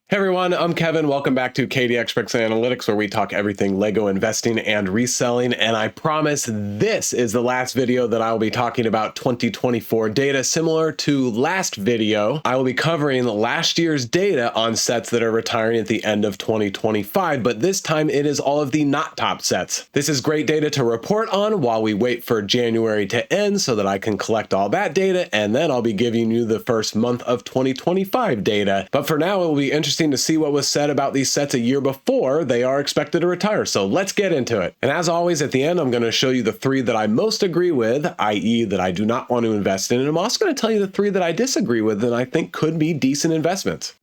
Hey everyone, I'm Kevin. Welcome back to KDX Bricks Analytics, where we talk everything Lego investing and reselling. And I promise this is the last video that I will be talking about 2024 data. Similar to last video, I will be covering last year's data on sets that are retiring at the end of 2025, but this time it is all of the not top sets. This is great data to report on while we wait for January to end so that I can collect all that data, and then I'll be giving you the first month of 2025 data. But for now, it will be interesting to see what was said about these sets a year before they are expected to retire. So let's get into it. And as always, at the end, I'm going to show you the three that I most agree with, i.e. that I do not want to invest in. And I'm also going to tell you the three that I disagree with and I think could be decent investments.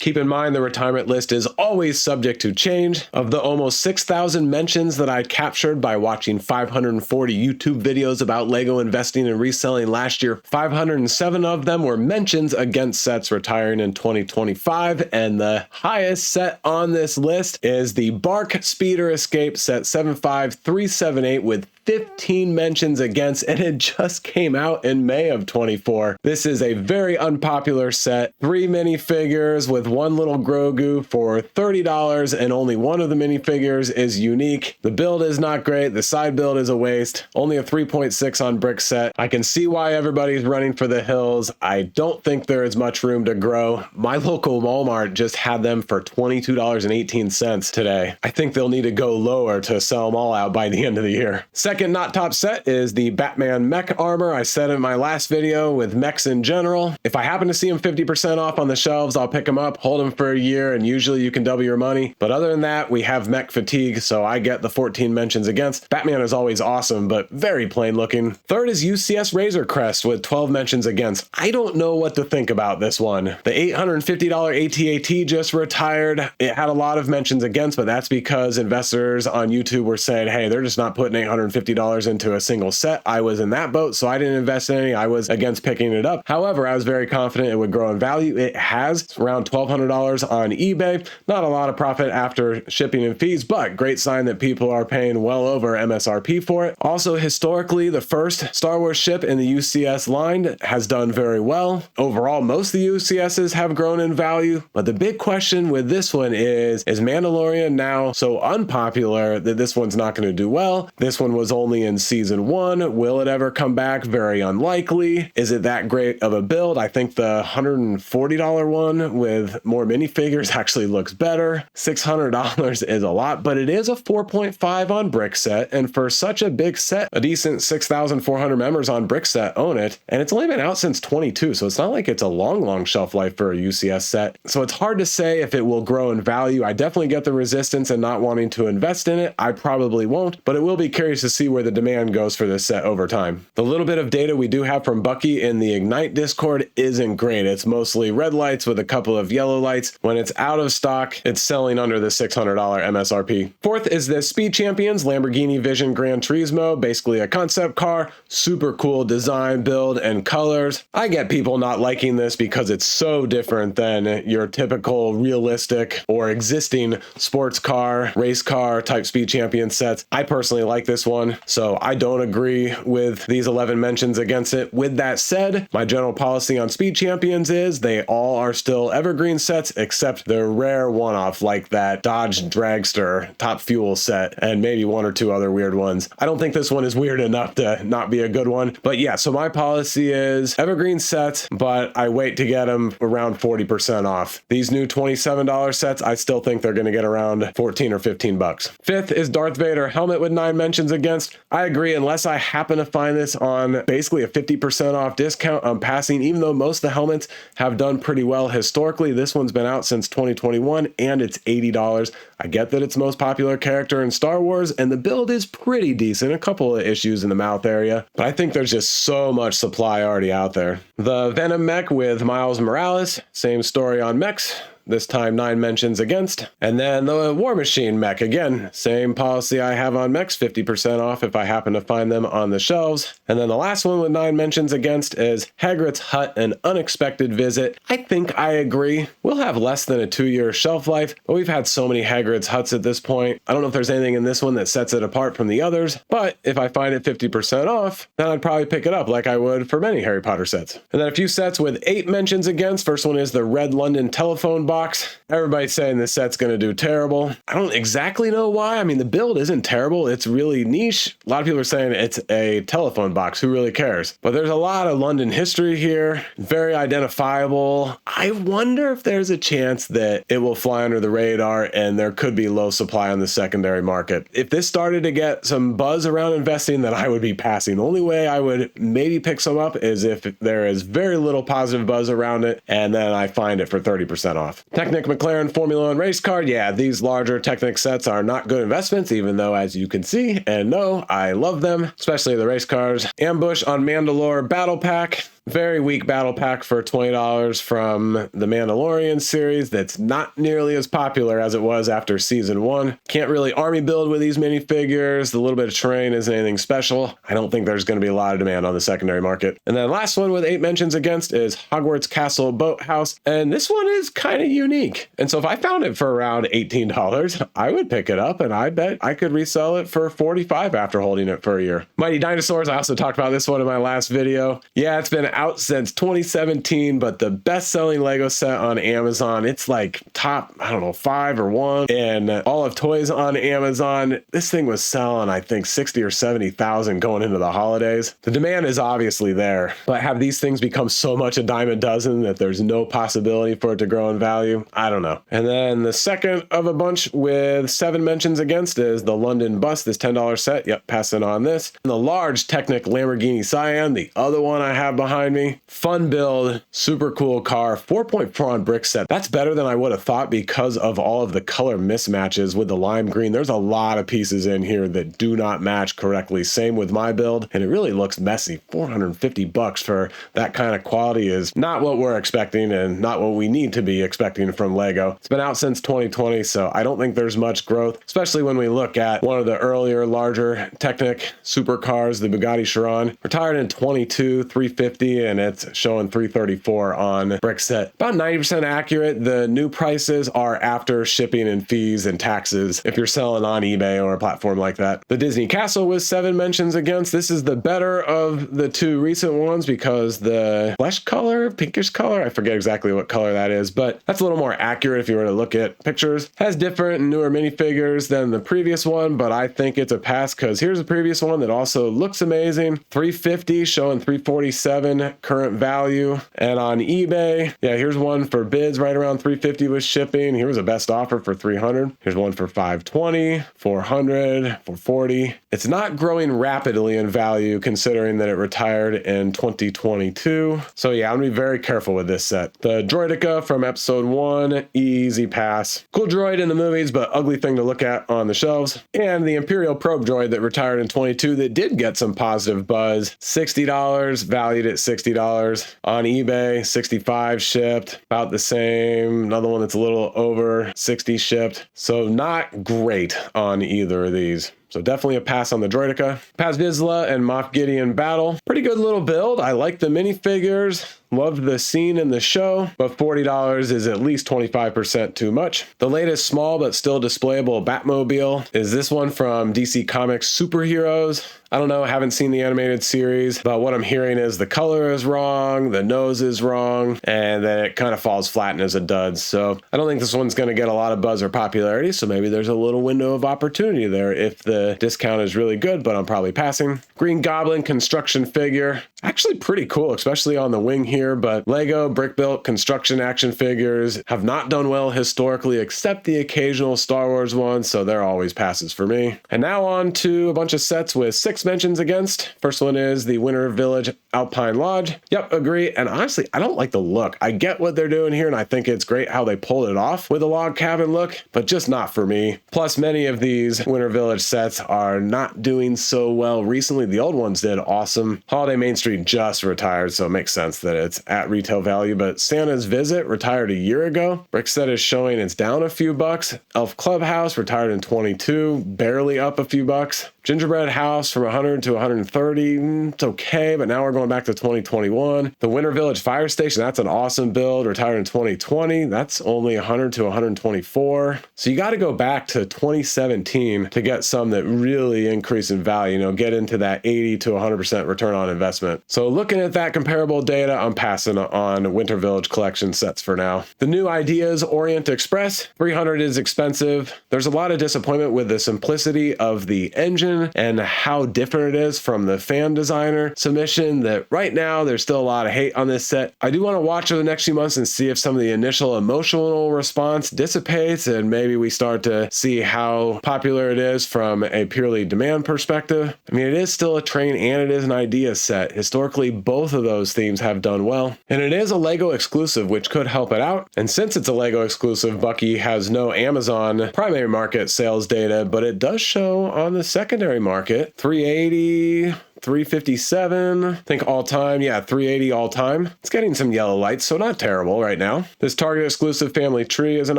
Keep in mind, the retirement list is always subject to change. Of the almost 6,000 mentions that I captured by watching 540 YouTube videos about Lego investing and reselling last year, 507 of them were mentions against sets retiring in 2025, and the highest set on this list is the Bark Speeder Escape set 75378 with 15 mentions against, and it just came out in May of 24. This is a very unpopular set. 3 minifigures with one little Grogu for $30, and only one of the minifigures is unique. The build is not great. The side build is a waste. Only a 3.6 on brick set. I can see why everybody's running for the hills. I don't think there is much room to grow. My local Walmart just had them for $22.18 today. I think they'll need to go lower to sell them all out by the end of the year. Second not top set is the Batman Mech Armor. I said in my last video with mechs in general, if I happen to see them 50% off on the shelves, I'll pick them up, hold them for a year, and usually you can double your money. But other than that, we have mech fatigue, so I get the 14 mentions against. Batman is always awesome, but very plain looking. Third is UCS Razor Crest with 12 mentions against. I don't know what to think about this one. The $850 AT-AT just retired. It had a lot of mentions against, but that's because investors on YouTube were saying, hey, they're just not putting $850 into a single set. I was in that boat, so I didn't invest in any. I was against picking it up. However, I was very confident it would grow in value. It has around $1,200 on eBay. Not a lot of profit after shipping and fees, but great sign that people are paying well over MSRP for it. Also, historically, the first Star Wars ship in the UCS line has done very well. Overall, most of the UCSs have grown in value, but the big question with this one is Mandalorian now so unpopular that this one's not going to do well? This one was only in season 1. Will it ever come back? Very unlikely. Is it that great of a build? I think the $140 one with more minifigures actually looks better. $600 is a lot, but it is a 4.5 on brick set, and for such a big set, a decent 6,400 members on brick set own it, and it's only been out since 22, so it's not like it's a long shelf life for a UCS set. So it's hard to say if it will grow in value. I definitely get the resistance and not wanting to invest in it. I probably won't, but it will be curious to see where the demand goes for this set over time. The little bit of data we do have from Bucky in the Ignite Discord isn't great. It's mostly red lights with a couple of yellow lights. When it's out of stock, it's selling under the $600 MSRP. Fourth is the Speed Champions Lamborghini Vision Gran Turismo, basically a concept car, super cool design, build, and colors. I get people not liking this because it's so different than your typical realistic or existing sports car, race car type Speed Champion sets. I personally like this one, so I don't agree with these 11 mentions against it. With that said, my general policy on Speed Champions is they all are still evergreen sets except the rare one-off like that Dodge Dragster Top Fuel set and maybe one or two other weird ones. I don't think this one is weird enough to not be a good one, but yeah, so my policy is evergreen sets, but I wait to get them around 40% off. These new $27 sets, I still think they're going to get around 14 or 15 bucks. Fifth is Darth Vader Helmet with 9 mentions against. I agree, unless I happen to find this on basically a 50% off discount, I'm passing, even though most of the helmets have done pretty well historically. This one's been out since 2021 and it's $80. I get that it's the most popular character in Star Wars and the build is pretty decent, a couple of issues in the mouth area, but I think there's just so much supply already out there. The Venom mech with Miles Morales, same story on mechs. this time 9 mentions against. And then the War Machine mech, again, same policy I have on mechs, 50% off if I happen to find them on the shelves. And then the last one with 9 mentions against is Hagrid's Hut, an unexpected visit. I think I agree. We'll have less than a 2-year shelf life, but we've had so many Hagrid's Huts at this point. I don't know if there's anything in this one that sets it apart from the others, but if I find it 50% off, then I'd probably pick it up like I would for many Harry Potter sets. And then a few sets with 8 mentions against. First one is the Red London telephone box. Everybody's saying this set's going to do terrible. I don't exactly know why. I mean, the build isn't terrible. It's really niche. A lot of people are saying it's a telephone box. Who really cares? But there's a lot of London history here. Very identifiable. I wonder if there's a chance that it will fly under the radar and there could be low supply on the secondary market. If this started to get some buzz around investing, then I would be passing. The only way I would maybe pick some up is if there is very little positive buzz around it and then I find it for 30% off. Technic McLaren Formula One race card. Yeah, these larger Technic sets are not good investments, even though, as you can see and know, I love them, especially the race cars. Ambush on Mandalore Battle Pack. Very weak battle pack for $20 from the Mandalorian series that's not nearly as popular as it was after season 1. Can't really army build with these minifigures. The little bit of terrain isn't anything special. I don't think there's going to be a lot of demand on the secondary market. And then last one with 8 mentions against is Hogwarts Castle Boathouse. And this one is kind of unique. And so if I found it for around $18, I would pick it up and I bet I could resell it for $45 after holding it for a year. Mighty Dinosaurs, I also talked about this one in my last video. Yeah, it's been out since 2017, but the best-selling Lego set on Amazon, it's like top, I don't know, 5 or 1 in all of toys on Amazon. This thing was selling, I think, 60 or 70,000 going into the holidays. The demand is obviously there, but have these things become so much a dime a dozen that there's no possibility for it to grow in value? I don't know. And then the second of a bunch with 7 mentions against is the London Bus, this $10 set. Yep, passing on this. And the large Technic Lamborghini Cyan, the other one I have behind me. Fun build, super cool car, 4.4 on brick set. That's better than I would have thought because of all of the color mismatches with the lime green. There's a lot of pieces in here that do not match correctly. Same with my build, and it really looks messy. $450 for that kind of quality is not what we're expecting and not what we need to be expecting from Lego. It's been out since 2020, so I don't think there's much growth, especially when we look at one of the earlier, larger Technic supercars, the Bugatti Chiron, retired in 22, 350, and it's showing 334 on Brickset. About 90% accurate. The new prices are after shipping and fees and taxes if you're selling on eBay or a platform like that. The Disney Castle with 7 mentions against. This is the better of the 2 recent ones because the flesh color, pinkish color, I forget exactly what color that is, but that's a little more accurate if you were to look at pictures. Has different and newer minifigures than the previous one, but I think it's a pass because here's a previous one that also looks amazing. 350 showing 347 current value. And on eBay, yeah, here's one for bids right around 350 with shipping. Here was a best offer for 300. Here's one for 520, 400, 440. It's not growing rapidly in value considering that it retired in 2022. So yeah, I'm gonna be very careful with this set. The Droidica from episode 1, easy pass. Cool droid in the movies, but ugly thing to look at on the shelves. And the Imperial Probe droid that retired in 22 that did get some positive buzz. $60, valued at $60. On eBay, 65 shipped, about the same. Another one that's a little over 60 shipped. So not great on either of these. So definitely a pass on the Droidica. Paz Vizsla and Moff Gideon battle. Pretty good little build. I like the minifigures. Loved the scene in the show, but $40 is at least 25% too much. The latest small but still displayable Batmobile is this one from DC Comics Superheroes. I don't know, I haven't seen the animated series, but what I'm hearing is the color is wrong, the nose is wrong, and then it kind of falls flat and is a dud. So I don't think this one's going to get a lot of buzz or popularity, so maybe there's a little window of opportunity there if the discount is really good, but I'm probably passing. Green Goblin construction figure. Actually pretty cool, especially on the wing here, but Lego brick-built construction action figures have not done well historically except the occasional Star Wars ones, so they're always passes for me. And now on to a bunch of sets with 6 mentions against. First one is the Winter Village Alpine Lodge. Yep, agree. And honestly, I don't like the look. I get what they're doing here, and I think it's great how they pulled it off with a log cabin look, but just not for me. Plus, many of these Winter Village sets are not doing so well recently. The old ones did awesome. Holiday Main Street just retired, so it makes sense that it's at retail value, but Santa's Visit retired a year ago. BrickHeadz is showing it's down a few bucks. Elf Clubhouse retired in 22, barely up a few bucks. Gingerbread House from 100 to 130, it's okay, but now we're going back to 2021. The Winter Village Fire Station, that's an awesome build, retired in 2020. That's only 100 to 124. So you got to go back to 2017 to get some that really increase in value, get into that 80 to 100% return on investment. So looking at that comparable data, I'm passing on Winter Village collection sets for now. The new ideas, Orient Express, 300 is expensive. There's a lot of disappointment with the simplicity of the engine and how different it is from the fan designer submission that right now there's still a lot of hate on this set. I do want to watch over the next few months and see if some of the initial emotional response dissipates and maybe we start to see how popular it is from a purely demand perspective. I mean, it is still a train and it is an idea set. Historically, both of those themes have done well. And it is a Lego exclusive, which could help it out. And since it's a Lego exclusive, Bucky has no Amazon primary market sales data, but it does show on the secondary market, 380, 357, I think all time. Yeah, 380 all time. It's getting some yellow lights, so not terrible right now. This Target exclusive family tree is an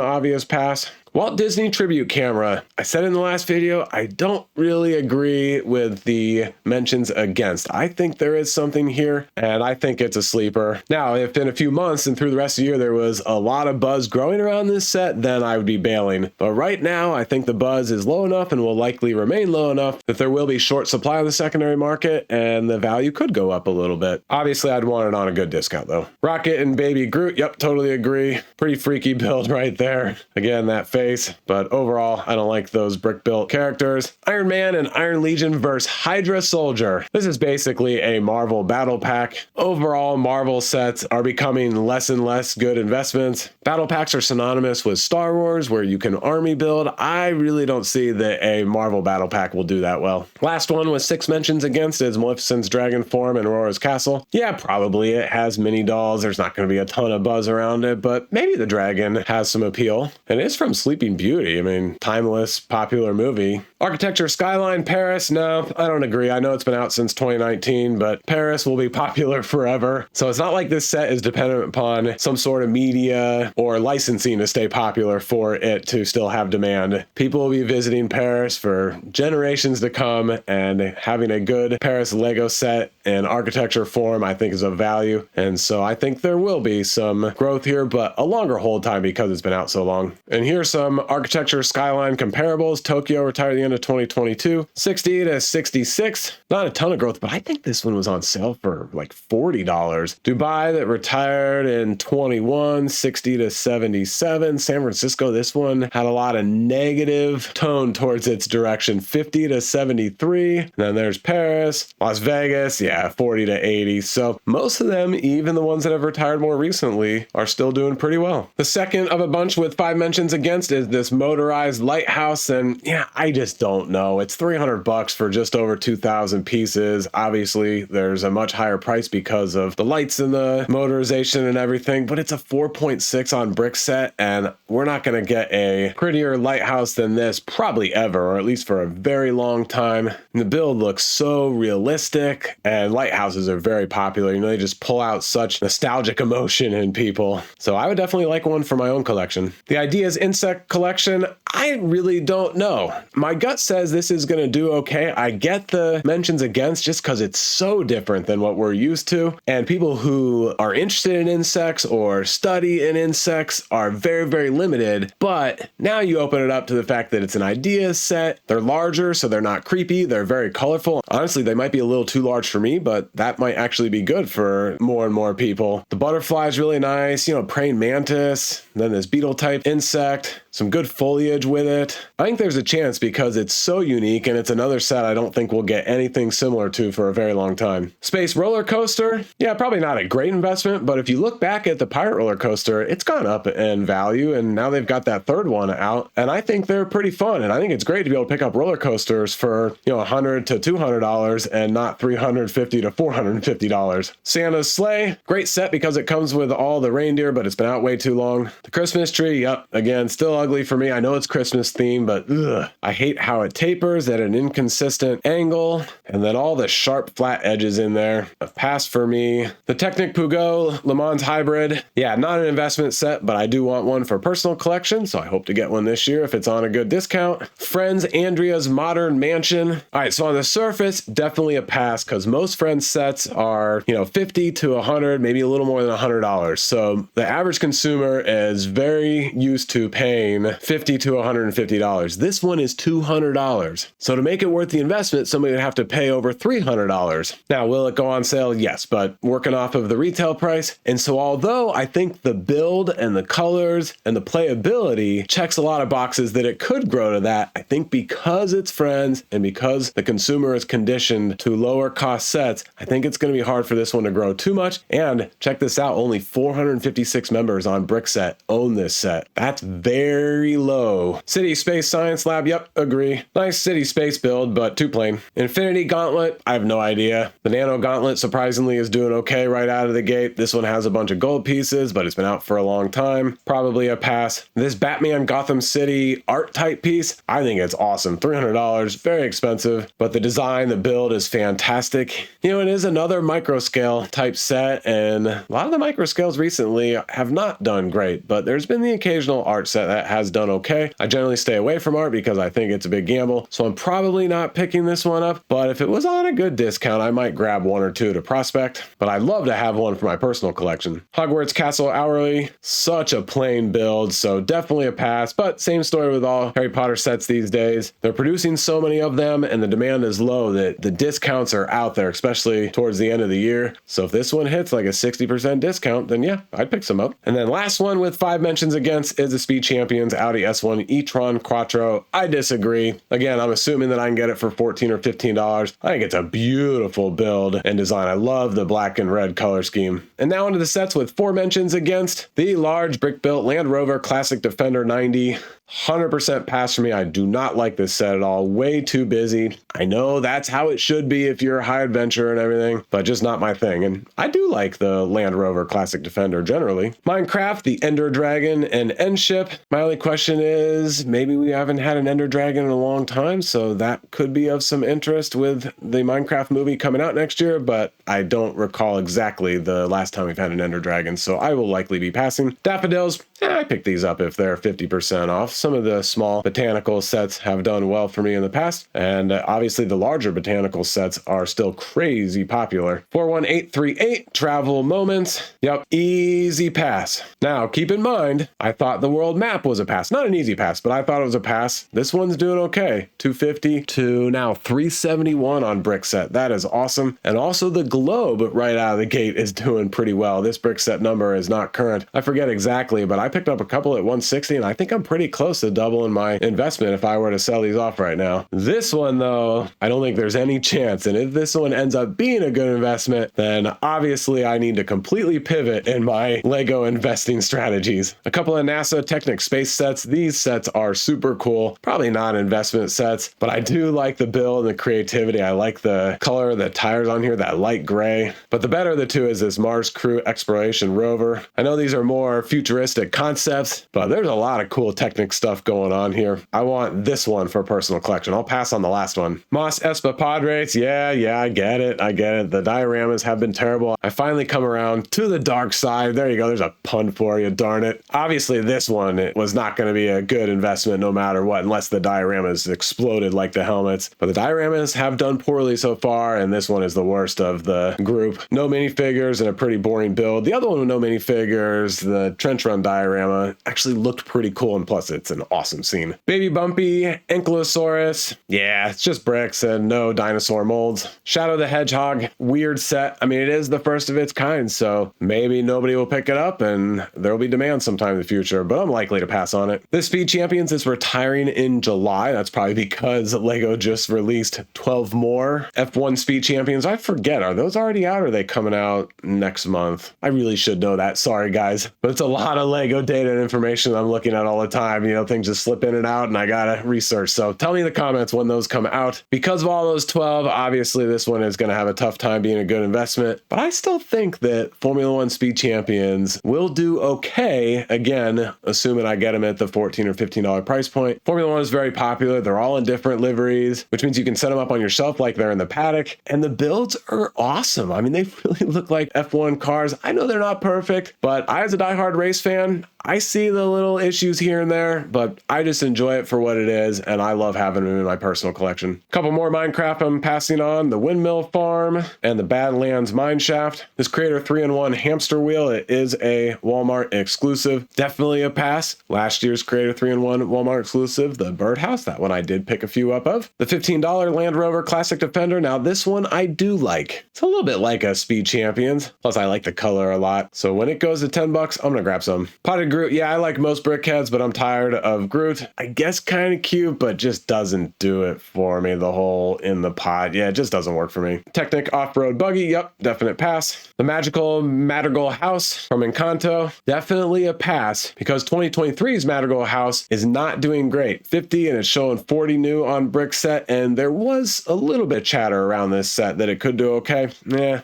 obvious pass. Walt Disney tribute camera. I said in the last video, I don't really agree with the mentions against. I think there is something here, and I think it's a sleeper. Now, if in a few months and through the rest of the year there was a lot of buzz growing around this set, then I would be bailing. But right now, I think the buzz is low enough and will likely remain low enough that there will be short supply on the secondary market, and the value could go up a little bit. Obviously, I'd want it on a good discount, though. Rocket and Baby Groot, yep, totally agree. Pretty freaky build right there. Again, that face. But overall, I don't like those brick-built characters. Iron Man and Iron Legion versus Hydra Soldier. This is basically a Marvel battle pack. Overall, Marvel sets are becoming less and less good investments. Battle packs are synonymous with Star Wars, where you can army build. I really don't see that a Marvel battle pack will do that well. Last one with 6 mentions against is Maleficent's Dragon Form and Aurora's Castle. Yeah, probably it has mini dolls. There's not going to be a ton of buzz around it, but maybe the dragon has some appeal. And it's from Sleeping Beauty. I mean, timeless, popular movie. Architecture Skyline Paris, no, I don't agree. I know it's been out since 2019, but Paris will be popular forever. So it's not like this set is dependent upon some sort of media or licensing to stay popular for it to still have demand. People will be visiting Paris for generations to come, and having a good Paris Lego set in architecture form, I think, is of value. And so I think there will be some growth here, but a longer hold time because it's been out so long. And here's some Architecture Skyline comparables. Tokyo retired at the end of 2022, 60 to 66. Not a ton of growth, but I think this one was on sale for like $40. Dubai that retired in 21, 60 to 77. San Francisco, this one had a lot of negative tone towards its direction, 50 to 73. And then there's Paris, Las Vegas, yeah, 40 to 80. So most of them, even the ones that have retired more recently, are still doing pretty well. The second of a bunch with 5 mentions against is this motorized lighthouse, and yeah, I just don't know. It's $300 for just over 2,000 pieces. Obviously, there's a much higher price because of the lights and the motorization and everything, but it's a 4.6 on brick set, and we're not going to get a prettier lighthouse than this probably ever, or at least for a very long time. And the build looks so realistic, and lighthouses are very popular. They just pull out such nostalgic emotion in people. So I would definitely like one for my own collection. The Ideas Insect collection, I really don't know. My gut says this is going to do okay. I get the mentions against just because it's so different than what we're used to. And people who are interested in insects or study in insects are very, very limited. But now you open it up to the fact that it's an idea set. They're larger, so they're not creepy. They're very colorful. Honestly, they might be a little too large for me, but that might actually be good for more and more people. The butterfly is really nice. Praying mantis, then this beetle type insect, some good foliage with it. I think there's a chance because it's so unique, and it's another set I don't think we'll get anything similar to for a very long time. Space roller coaster, yeah, probably not a great investment, but if you look back at the pirate roller coaster, it's gone up in value, and now they've got that third one out, and I think they're pretty fun, and I think it's great to be able to pick up roller coasters for $100 to $200 and not $350 to $450. Santa's sleigh, great set because it comes with all the reindeer, but it's been out way too long. The Christmas tree, yep, again, still ugly for me. I know it's Christmas themed, but ugh, I hate how it tapers at an inconsistent angle, and then all the sharp flat edges in there. A pass for me. The Technic Pugot Le Mans Hybrid. Yeah, not an investment set, but I do want one for personal collection, so I hope to get one this year if it's on a good discount. Friends Andrea's Modern Mansion. All right, so on the surface, definitely a pass, because most Friends sets are, you know, 50 to 100, maybe a little more than $100. So the average consumer is very used to paying $50 to $150. This one is $200. So to make it worth the investment, somebody would have to pay over $300. Now, will it go on sale? Yes, but working off of the retail price. And so although I think the build and the colors and the playability checks a lot of boxes that it could grow to that, I think because it's Friends and because the consumer is conditioned to lower cost sets, I think it's going to be hard for this one to grow too much. And check this out, only 456 members on BrickHeadz own this set. That's very low. City Space Science Lab, yep, agree. Nice City Space build, but too plain. Infinity Gauntlet, I have no idea. The Nano Gauntlet surprisingly is doing okay right out of the gate. This one has a bunch of gold pieces, but it's been out for a long time. Probably a pass. This Batman Gotham City art type piece, I think it's awesome. $300, very expensive, but the design, the build is fantastic. You know, it is another micro scale type set, and a lot of the micro scales recently have not done great, but there's been the occasional art set that has done okay. I generally stay away from art because I think it's a big gamble, so I'm probably not picking this one up, but if it was on a good discount, I might grab one or two to prospect, but I'd love to have one for my personal collection. Hogwarts Castle Hourly, such a plain build, so definitely a pass, but same story with all Harry Potter sets these days. They're producing so many of them and the demand is low that the discounts are out there, especially towards the end of the year. So if this one hits like a 60% discount, then yeah, I'd pick some up. And then last one with 5 mentions against is the Speed Champions Audi S1 e-tron Quattro. I disagree. Again, I'm assuming that I can get it for $14 or $15. I think it's a beautiful build and design. I love the black and red color scheme. And now into the sets with 4 mentions against. The large brick-built Land Rover Classic Defender 90. 100% pass for me. I do not like this set at all. Way too busy. I know that's how it should be if you're a high adventure and everything, but just not my thing. And I do like the Land Rover Classic Defender generally. Minecraft, the Ender Dragon, and Endship. My only question is maybe we haven't had an Ender Dragon in a long time, so that could be of some interest with the Minecraft movie coming out next year, but I don't recall exactly the last time we've had an Ender Dragon, so I will likely be passing. Daffodils, I pick these up if they're 50% off. Some of the small botanical sets have done well for me in the past, and obviously the larger botanical sets are still crazy popular. 41838, Travel Moments. Yep, easy pass. Now, keep in mind, I thought the world map was a pass. Not an easy pass, but I thought it was a pass. This one's doing okay. 250 to now 371 on brick set. That is awesome. And also the globe right out of the gate is doing pretty well. This brick set number is not current. I forget exactly, but I picked up a couple at 160, and I think I'm pretty close to doubling my investment if I were to sell these off right now. This one, though, I don't think there's any chance. And if this one ends up being a good investment, then obviously I need to completely pivot in my Lego investing strategies. A couple of NASA Technic space sets. These sets are super cool. Probably not investment sets, but I do like the build and the creativity. I like the color of the tires on here, that light gray. But the better of the two is this Mars Crew Exploration Rover. I know these are more futuristic concepts, but there's a lot of cool Technic stuff going on here. I want this one for personal collection. I'll pass on the last one. Moss Espa Padres. Yeah, I get it. The dioramas have been terrible. I finally come around to the dark side. There you go. There's a pun for you. Darn it. Obviously, this one it was not going to be a good investment no matter what, unless the dioramas exploded like the helmets. But the dioramas have done poorly so far, and this one is the worst of the group. No minifigures and a pretty boring build. The other one with no minifigures, the Trench Run diorama, actually looked pretty cool, and plus it's an awesome scene. Baby Bumpy, Ankylosaurus. Yeah, it's just bricks and no dinosaur molds. Shadow the Hedgehog, weird set. I mean, it is the first of its kind, so maybe nobody will pick it up and there'll be demand sometime in the future, but I'm likely to pass on it. This Speed Champions is retiring in July. That's probably because Lego just released 12 more F1 Speed Champions. I forget, are those already out or are they coming out next month? I really should know that. Sorry, guys, but it's a lot of Lego data and information I'm looking at all the time. You know, things just slip in and out and I gotta research. So tell me in the comments when those come out. Because of all those 12, obviously this one is going to have a tough time being a good investment, but I still think that Formula One Speed Champions will do okay, again, assuming I get get them at the $14 or $15 price point. Formula One is very popular. They're all in different liveries, which means you can set them up on your shelf like they're in the paddock. And the builds are awesome. I mean, they really look like F1 cars. I know they're not perfect, but I, as a diehard race fan, I see the little issues here and there, but I just enjoy it for what it is, and I love having them in my personal collection. A couple more Minecraft I'm passing on: the Windmill Farm and the Badlands Mine Shaft. This Creator 3-in-1 hamster wheel, it is a Walmart exclusive. Definitely a pass. Last year's Creator 3-in-1 Walmart exclusive, the Birdhouse, that one I did pick a few up of. The $15 Land Rover Classic Defender. Now this one I do like. It's a little bit like a Speed Champions, plus I like the color a lot. So when it goes to $10, I'm gonna grab some. Potted Groot, yeah, I like most BrickHeadz, but I'm tired of Groot. I guess kind of cute, but just doesn't do it for me. The hole in the pot, yeah, it just doesn't work for me. Technic Off-Road Buggy, yep, definite pass. The Magical Madrigal House from Encanto, definitely a pass, because 2023's Madrigal House is not doing great. 50 and it's showing 40 new on Brickset, and there was a little bit of chatter around this set that it could do okay.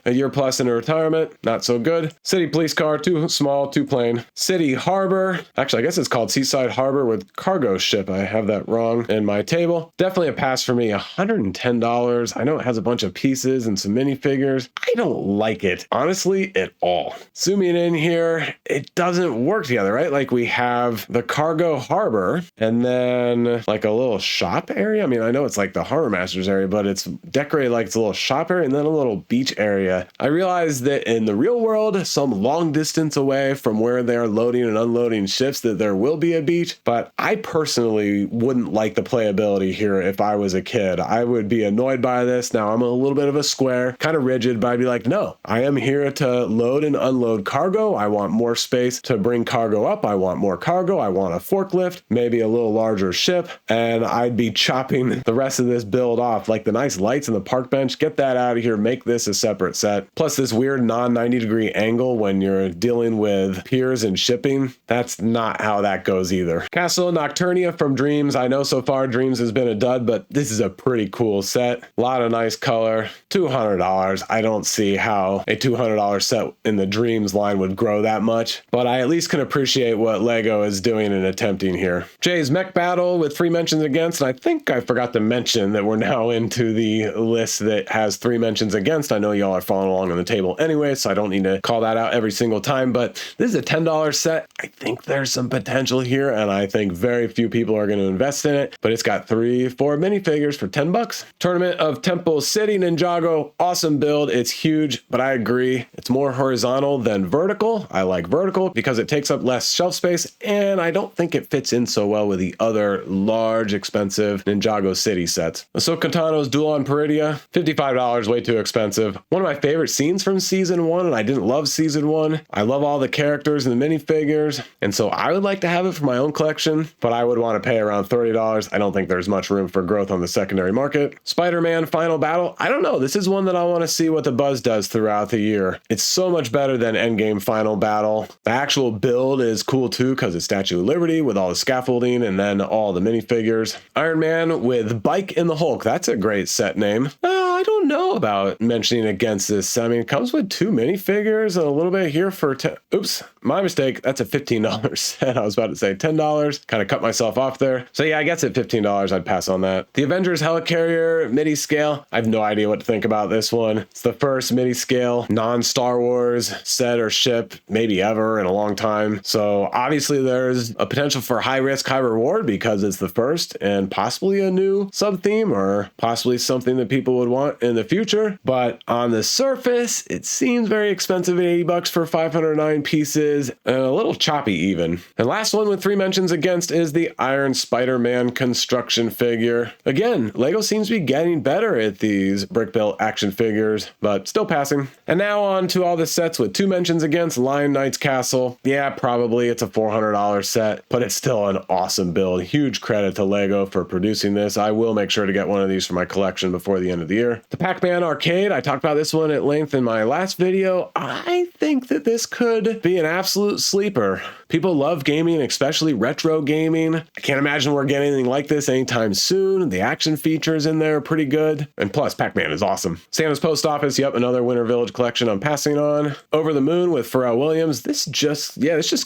A year plus into retirement, not so good. City Police Car, too small, too plain. City Harbor, actually I guess it's called Seaside Harbor with cargo ship. I have that wrong in my table. Definitely a pass for me. $110. I know it has a bunch of pieces and some minifigures. I don't like it, honestly, at all. Zooming in here, it doesn't work together, right? Like we have the cargo harbor and then like a little shop area. I mean, I know it's like the Harbor Master's area, but it's decorated like it's a little shop area and then a little beach area. I realized that in the real world, some long distance away from where they're loading and unloading ships, that there will be a beach, but I personally wouldn't like the playability here if I was a kid. I would be annoyed by this. Now I'm a little bit of a square, kind of rigid, but I'd be like, no, I am here to load and unload cargo. I want more space to bring cargo up. I want more cargo. I want a forklift, maybe a little larger ship, and I'd be chopping the rest of this build off. Like the nice lights in the park bench, get that out of here, make this a separate set. Plus this weird non-90-degree angle when you're dealing with piers and shipping, that's not how that goes either. Castle Nocturnia from Dreams. I know so far Dreams has been a dud, but this is a pretty cool set. A lot of nice color. $200. I don't see how a $200 set in the Dreams line would grow that much, but I at least can appreciate what Lego is doing and attempting here. Jay's Mech Battle with 3 mentions against, and I think I forgot to mention that we're now into the list that has 3 mentions against. I know y'all are following along on the table anyway, so I don't need to call that out every single time, but this is a $10 set. I think there's some potential here, and I think very few people are going to invest in it, but it's got 3-4 minifigures for $10. Tournament of Temple City Ninjago, awesome build. It's huge, but I agree. It's more horizontal than vertical. I like vertical because it takes up less shelf space, and I don't think it fits in so well with the other large, expensive Ninjago City sets. Ahsoka Tano's Duel on Peridia, $55, way too expensive. One of my favorite scenes from season 1, and I didn't love season 1. I love all the characters and the minifigures, and so I would like to have it for my own collection, but I would want to pay around $30. I don't think there's much room for growth on the secondary market. Spider-Man Final Battle, I don't know. This is one that I want to see what the buzz does throughout the year. It's so much better than Endgame Final Battle. The actual build is cool too because it's Statue of Liberty with all the scaffolding and then all the minifigures. Iron Man with Bike in the Hulk, that's a great set name. I don't know about mentioning against this. I mean, it comes with 2 minifigures and a little bit here for oops, my mistake. That's a $15 set. I was about to say $10. Kind of cut myself off there. So yeah, I guess at $15, I'd pass on that. The Avengers Helicarrier midi scale. I have no idea what to think about this one. It's the first midi scale non-Star Wars set or ship maybe ever in a long time. So obviously there's a potential for high risk, high reward because it's the first and possibly a new sub theme or possibly something that people would want in the future. But on the surface, it seems very expensive at $80 for 509 pieces and a little choppy even. And last one with 3 mentions against is the Iron Spider-Man construction figure. Again, Lego seems to be getting better at these brick built action figures, but still passing. And now on to all the sets with 2 mentions against. Lion Knight's Castle. Yeah, probably it's a $400 set, but it's still an awesome build. Huge credit to Lego for producing this. I will make sure to get one of these for my collection before the end of the year. The Pac-Man Pac-Man Arcade, I talked about this one at length in my last video. I think that this could be an absolute sleeper. People love gaming, especially retro gaming. I can't imagine we're getting anything like this anytime soon. The action features in there are pretty good. And plus, Pac-Man is awesome. Santa's Post Office, yep, another Winter Village collection I'm passing on. Over the Moon with Pharrell Williams. This just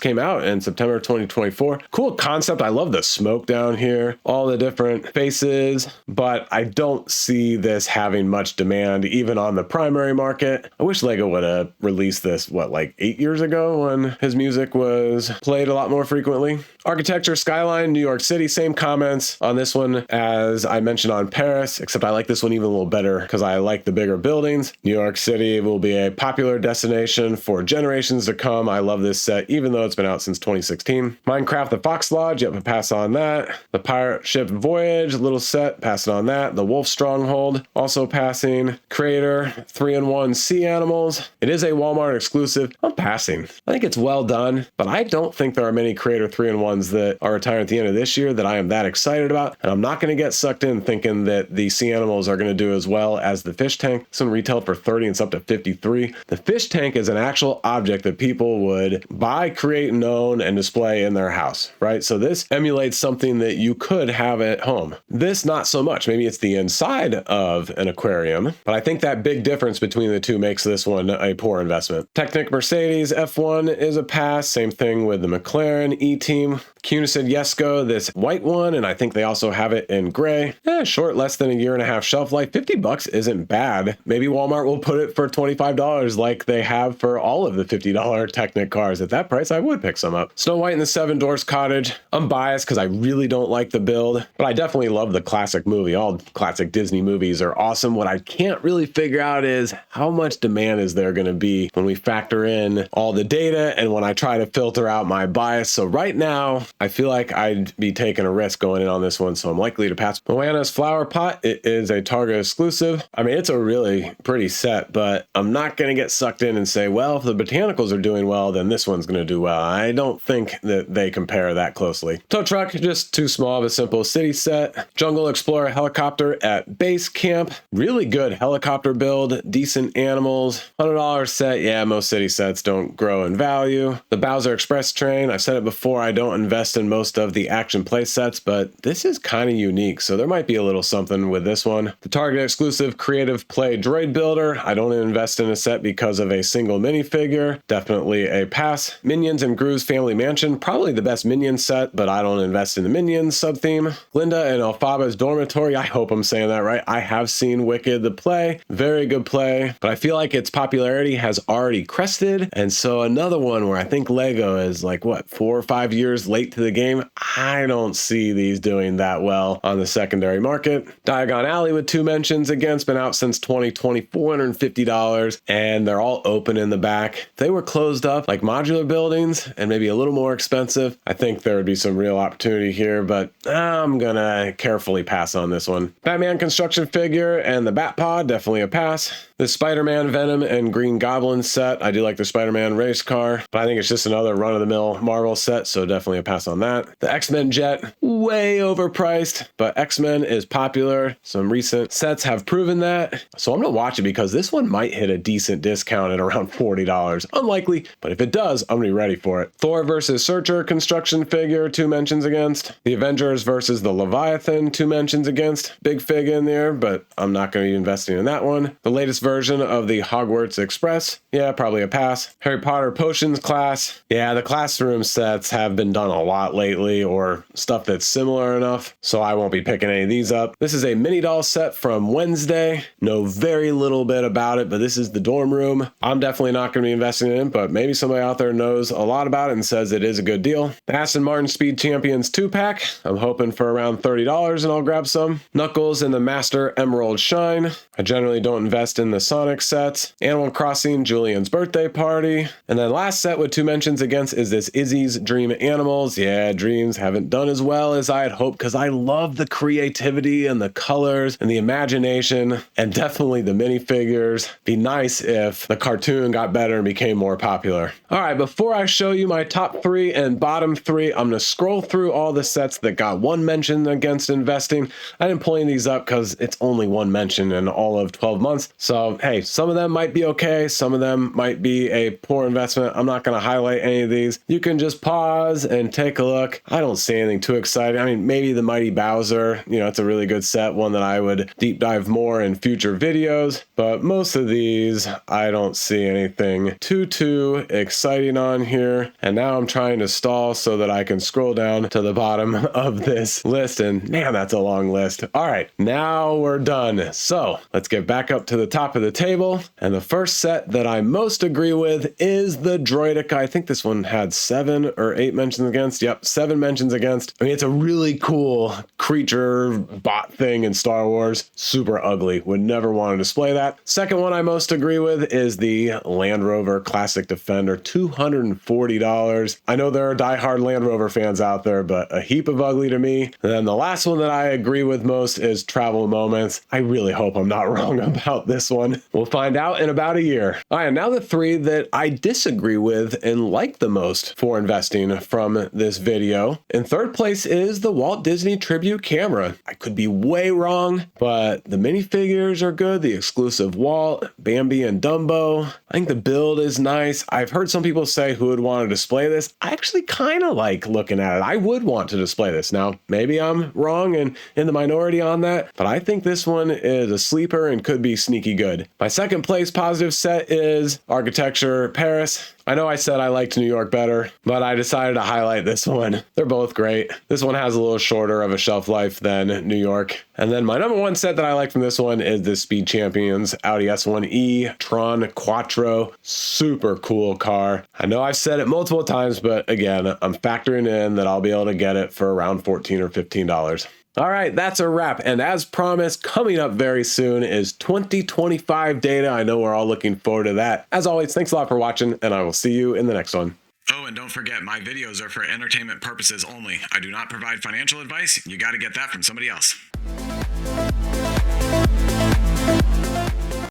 came out in September 2024. Cool concept. I love the smoke down here, all the different faces, but I don't see this having much demand even on the primary market. I wish Lego would have released this, like 8 years ago when his music was played a lot more frequently. Architecture, Skyline, New York City, same comments on this one as I mentioned on Paris, except I like this one even a little better because I like the bigger buildings. New York City will be a popular destination for generations to come. I love this set, even though it's been out since 2016. Minecraft, the Fox Lodge, yep, pass on that. The Pirate Ship Voyage, little set, passing on that. The Wolf Stronghold, also passing. Creator, 3-in-1 Sea Animals. It is a Walmart exclusive. I'm passing. I think it's well done, but I don't think there are many Creator 3-in-1s that are retiring at the end of this year that I am that excited about, and I'm not going to get sucked in thinking that the Sea Animals are going to do as well as the Fish Tank. Some retail for 30 and it's up to 53. The Fish Tank is an actual object that people would buy, create, and own and display in their house, right? So this emulates something that you could have at home. This, not so much. Maybe it's the inside of an aquarium, but I think that big difference between the two makes this one a poor investment. Technic Mercedes F1 is a pass. Same thing with the McLaren E-Team. Cunisad Yesco, this white one, and I think they also have it in gray. Short, less than a year and a half shelf life. $50 isn't bad. Maybe Walmart will put it for $25 like they have for all of the $50 Technic cars. At that price, I would pick some up. Snow White and the Seven Dwarfs Cottage. I'm biased because I really don't like the build, but I definitely love the classic movie. All classic Disney movies are awesome. What I can't really figure out is how much demand is there going to be when we factor in all the data and when I try to filter out my bias. So right now, I feel like I'd be taking a risk going in on this one, so I'm likely to pass. Moana's Flower Pot, it is a Target exclusive. I mean, it's a really pretty set, but I'm not going to get sucked in and say, well, if the botanicals are doing well, then this one's going to do well. I don't think that they compare that closely. Tow truck, just too small of a simple city set. Jungle Explorer helicopter at base camp. Really good helicopter build, decent animals. $100 set. Yeah, most city sets don't grow in value. The Bowser Express train, I've said it before, I don't invest in most of the action play sets, but this is kind of unique, so there might be a little something with this one. The Target exclusive Creative Play Droid Builder, I don't invest in a set because of a single minifigure. Definitely a pass. Minions and Gru's Family Mansion, probably the best Minion set, but I don't invest in the Minions sub-theme. Glinda and Elphaba's Dormitory, I hope I'm saying that right. I have seen Wicked the play, very good play, but I feel like its popularity has already crested, and so another one where I think Lego is like, what, 4 or 5 years late to the game? I don't see these doing that well on the secondary market. Diagon Alley with 2 mentions against, been out since 2020, $450, and they're all open in the back. If they were closed up like modular buildings and maybe a little more expensive, I think there would be some real opportunity here, but I'm gonna carefully pass on this one. Batman construction figure and the Bat Pod, definitely a pass. The Spider-Man Venom and Green Goblin set, I do like the Spider-Man race car, but I think it's just another run-of-the-mill Marvel set, so definitely a pass on that. The X-Men jet, way overpriced, but X-Men is popular. Some recent sets have proven that, so I'm gonna watch it because this one might hit a decent discount at around $40. Unlikely, but if it does, I'm gonna be ready for it. Thor versus Searcher construction figure, 2 mentions against. The Avengers versus the Leviathan, 2 mentions against. Big fig in there, but I'm not gonna be investing in that one. The latest version of the Hogwarts Express, yeah, probably a pass. Harry Potter Potions class, yeah, the classroom sets have been done a lot lately, or stuff that's similar enough, so I won't be picking any of these up. This is a mini doll set from Wednesday. Know very little bit about it, but this is the dorm room. I'm definitely not going to be investing in it, but maybe somebody out there knows a lot about it and says it is a good deal. The Aston Martin Speed Champions 2-pack, I'm hoping for around $30 and I'll grab some. Knuckles and the Master Emerald Shine. I generally don't invest in the Sonic sets. Animal Crossing Julian's Birthday Party. And then last set with 2 mentions against is this Izzy's Dream Animals. Yeah, Dreams haven't done as well as I had hoped because I love the creativity and the colors and the imagination and definitely the minifigures. Be nice if the cartoon got better and became more popular. All right, before I show you my top 3 and bottom 3, I'm gonna scroll through all the sets that got 1 mention against investing. I didn't pull any of these up because it's only 1 mention and all of 12 months. So, hey, some of them might be okay. Some of them might be a poor investment. I'm not going to highlight any of these. You can just pause and take a look. I don't see anything too exciting. I mean, maybe the Mighty Bowser, it's a really good set, one that I would deep dive more in future videos. But most of these, I don't see anything too exciting on here. And now I'm trying to stall so that I can scroll down to the bottom of this list. And man, that's a long list. All right, now we're done. So let's get back up to the top of the table. And the first set that I most agree with is the Droidica. I think this one had 7 or 8 mentions against. Yep, 7 mentions against. I mean, it's a really cool creature bot thing in Star Wars. Super ugly. Would never want to display that. Second one I most agree with is the Land Rover Classic Defender, $240. I know there are diehard Land Rover fans out there, but a heap of ugly to me. And then the last one that I agree with most is Travel Moments. I really hope I'm not wrong about this one. We'll find out in about a year. All right, now the 3 that I disagree with and like the most for investing from this video. In third place is the Walt Disney Tribute Camera. I could be way wrong, but the minifigures are good. The exclusive Walt, Bambi, and Dumbo. I think the build is nice. I've heard some people say who would want to display this. I actually kind of like looking at it. I would want to display this. Now, maybe I'm wrong and in the minority on that, but I think this one is a sleeper and could be sneaky good. My second place positive set is Architecture Paris. I know I said I liked New York better, but I decided to highlight this one. They're both great. This one has a little shorter of a shelf life than New York. And then my number one set that I like from this one is the Speed Champions Audi S1E Tron Quattro. Super cool car. I know I've said it multiple times, but again, I'm factoring in that I'll be able to get it for around $14 or $15. All right, that's a wrap. And as promised, coming up very soon is 2025 data. I know we're all looking forward to that. As always, thanks a lot for watching, and I will see you in the next one. Oh, and don't forget, my videos are for entertainment purposes only. I do not provide financial advice. You got to get that from somebody else.